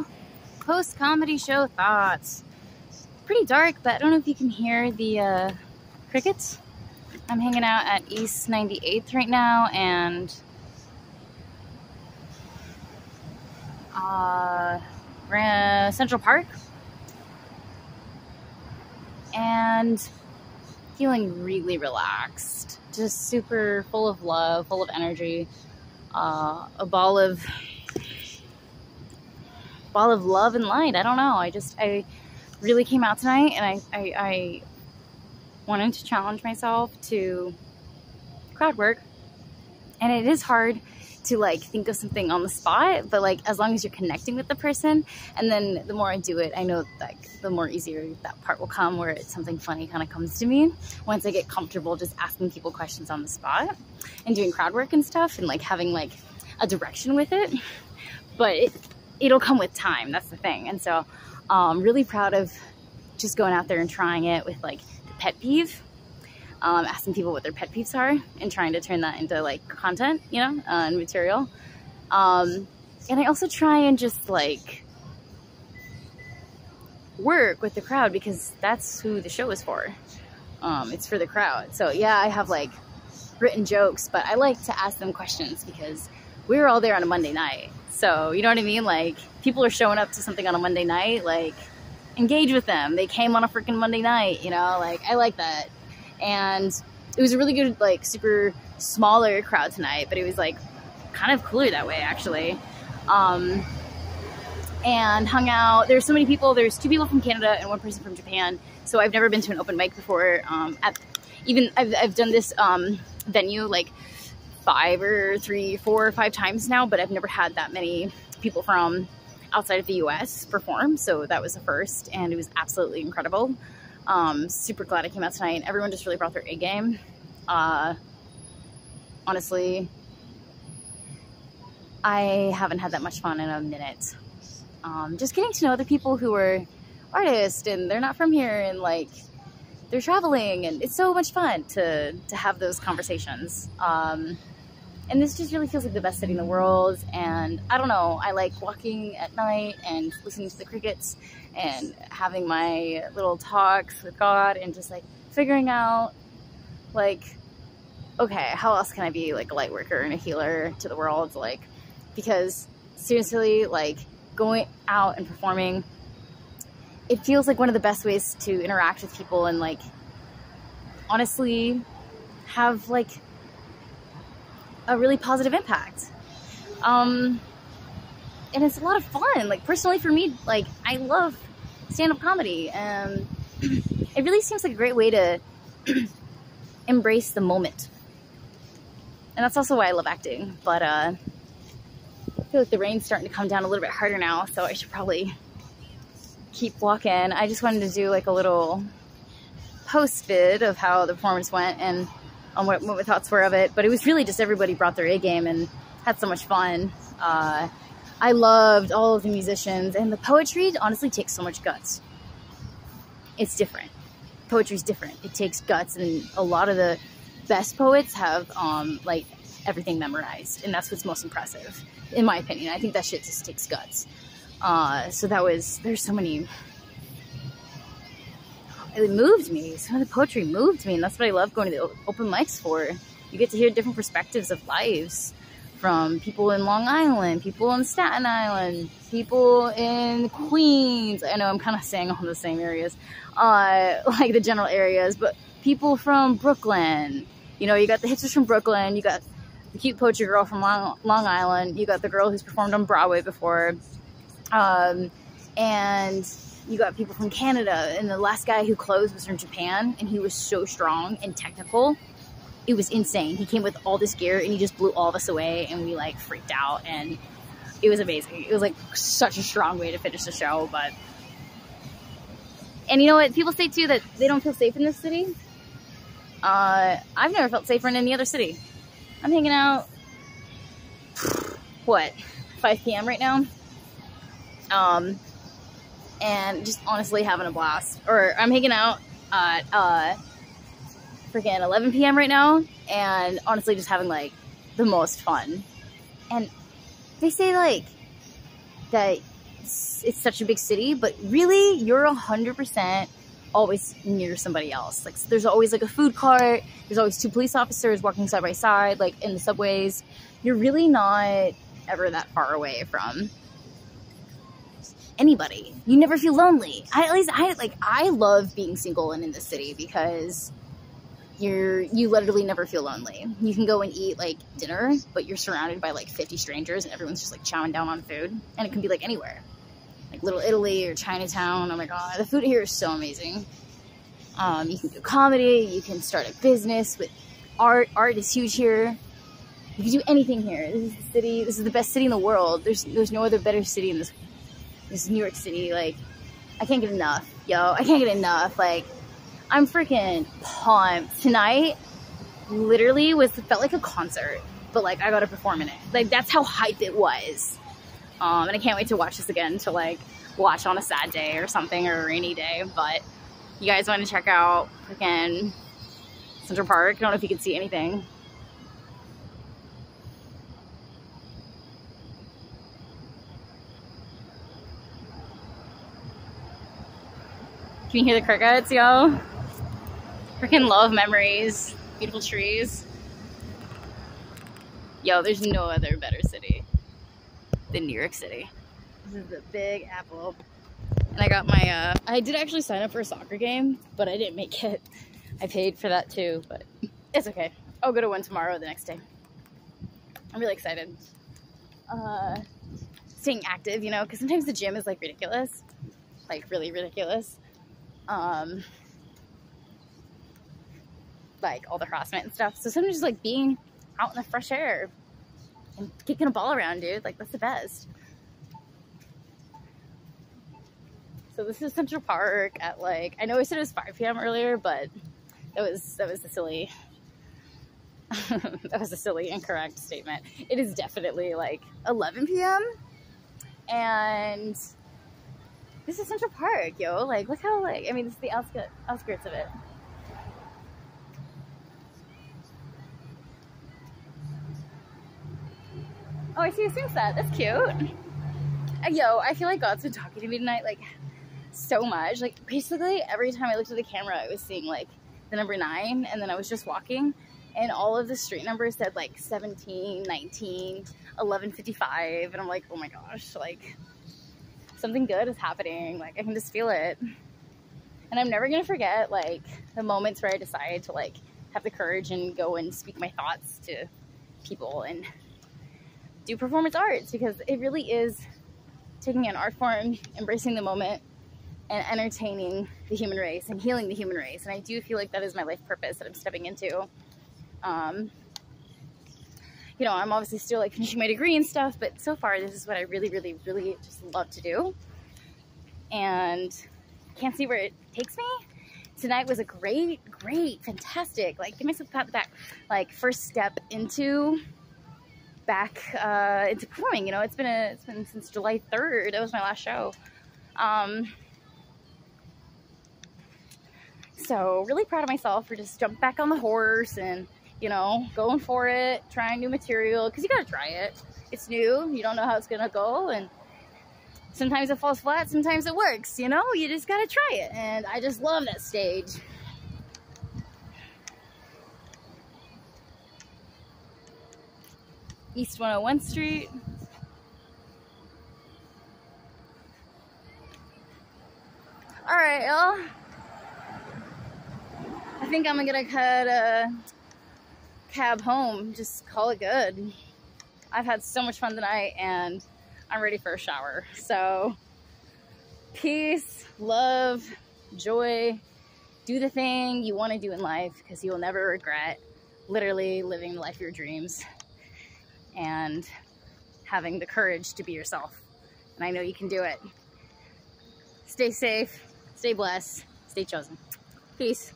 y'all. Post-comedy show thoughts. Pretty dark, but I don't know if you can hear the crickets. I'm hanging out at East 98th right now, and we're in Central Park, and feeling really relaxed, just super full of love, full of energy, a ball of love and light. I don't know, I really came out tonight, and I wanted to challenge myself to crowd work, and it is hard to like think of something on the spot, but like as long as you're connecting with the person, and then the more I do it, I know like the more easier that part will come, where it's something funny kind of comes to me once I get comfortable just asking people questions on the spot and doing crowd work and stuff, and like having like a direction with it. But it'll come with time, that's the thing. And so I'm really proud of just going out there and trying it with like the pet peeve, asking people what their pet peeves are and trying to turn that into like content, you know, and material. And I also try and just like work with the crowd, because that's who the show is for. It's for the crowd. So yeah, I have like written jokes, but I like to ask them questions because we were all there on a Monday night. So you know what I mean? Like, people are showing up to something on a Monday night, like engage with them. They came on a freaking Monday night, you know, like I like that. And it was a really good, like super smaller crowd tonight, but it was like kind of cooler that way actually. And hung out. There's so many people. There's 2 people from Canada and 1 person from Japan. So I've never been to an open mic before. I've done this venue like 4 or 5 times now, but I've never had that many people from outside of the US perform. So that was the first, and it was absolutely incredible. Super glad I came out tonight. Everyone just really brought their A game. Honestly, I haven't had that much fun in a minute. Just getting to know other people who are artists, and they're not from here, and like they're traveling, and it's so much fun to have those conversations. And this just really feels like the best city in the world. And I don't know, I like walking at night and listening to the crickets and having my little talks with God, and just like figuring out like, okay, how else can I be like a light worker and a healer to the world? Like, because seriously, like going out and performing, it feels like one of the best ways to interact with people and like honestly have like a really positive impact. And it's a lot of fun. Like personally for me, like I love stand-up comedy, and it really seems like a great way to embrace the moment. And that's also why I love acting. But I feel like the rain's starting to come down a little bit harder now, so I should probably keep walking. I just wanted to do like a little post vid of how the performance went and on what my thoughts were of it. But it was really just everybody brought their A game and had so much fun. I loved all of the musicians, and the poetry honestly takes so much guts. It's different. Poetry's different. It takes guts, and a lot of the best poets have like everything memorized, and that's what's most impressive in my opinion. I think that shit just takes guts. So there's so many, it moved me. Some of the poetry moved me, and that's what I love going to the open mics for. You get to hear different perspectives of lives from people in Long Island, people in Staten Island, people in Queens. I know I'm kind of saying all the same areas, like the general areas, but people from Brooklyn. You know, you got the hipsters from Brooklyn, you got the cute poetry girl from Long Island, you got the girl who's performed on Broadway before, and you got people from Canada, and the last guy who closed was from Japan, and he was so strong and technical. It was insane. He came with all this gear, and he just blew all of us away, and we like freaked out, and it was amazing. It was like such a strong way to finish the show. But, and you know what? People say too that they don't feel safe in this city. I've never felt safer in any other city. I'm hanging out, what, 5 p.m. right now? And just honestly having a blast. Or I'm hanging out at freaking 11 p.m. right now, and honestly just having like the most fun. And they say like that it's such a big city, but really you're 100% always near somebody else. Like there's always like a food cart, there's always 2 police officers walking side by side, like in the subways. You're really not ever that far away from anybody. You never feel lonely. I love being single and in the city because you literally never feel lonely. You can go and eat like dinner, but you're surrounded by like 50 strangers and everyone's just like chowing down on food, and it can be like anywhere. Like Little Italy or Chinatown. Oh my god, the food here is so amazing. You can do comedy, you can start a business with art. Art is huge here. You can do anything here. This is the city. This is the best city in the world. There's no other better city in this. This is New York City. Like, I can't get enough, yo. I can't get enough. Like, I'm freaking pumped. Tonight literally felt like a concert, but like I got to perform in it. Like that's how hype it was. And I can't wait to watch this again, to like watch on a sad day or something, or a rainy day. But you guys want to check out freaking Central Park? I don't know if you can see anything. Can you hear the crickets, yo? Freaking love memories. Beautiful trees. Yo, there's no other better city than New York City. This is the Big Apple. And I got my, I did actually sign up for a soccer game, but I didn't make it. I paid for that too, but it's okay. I'll go to one tomorrow, the next day. I'm really excited. Staying active, you know, because sometimes the gym is like ridiculous. Like really ridiculous. Like all the harassment and stuff. So sometimes just like being out in the fresh air and kicking a ball around, dude, like that's the best. So this is Central Park at like, I know I said it was 5 p.m. earlier, but that was a silly that was a silly incorrect statement. It is definitely like 11 p.m. and this is Central Park, yo. Like, look how, like, I mean, this is the outskirts of it. Oh, I see a sunset. That's cute. Yo, I feel like God's been talking to me tonight, like, so much. Like, basically, every time I looked at the camera, I was seeing, like, the number 9, and then I was just walking, and all of the street numbers said, like, 17, 19, 1155, and I'm like, oh my gosh, like, something good is happening. Like, I can just feel it. And I'm never gonna forget, like, the moments where I decided to, like, have the courage and go and speak my thoughts to people and do performance arts, because it really is taking an art form, embracing the moment, and entertaining the human race and healing the human race. And I do feel like that is my life purpose that I'm stepping into. You know, I'm obviously still like finishing my degree and stuff, but so far this is what I really, really, really just love to do. And can't see where it takes me. Tonight was a great, fantastic, like, give myself a pat on the back, like, first step into performing. You know, it's been since July 3rd. That was my last show. So really proud of myself for just jumping back on the horse and, you know, going for it, trying new material, because you gotta try it. It's new, you don't know how it's gonna go, and sometimes it falls flat, sometimes it works, you know? You just gotta try it, and I just love that stage. East 101 Street. Alright, y'all. I think I'm gonna cut a cab home, just call it good. I've had so much fun tonight and I'm ready for a shower. So peace, love, joy, do the thing you want to do in life, because you will never regret literally living the life of your dreams and having the courage to be yourself. And I know you can do it. Stay safe, stay blessed, stay chosen. Peace.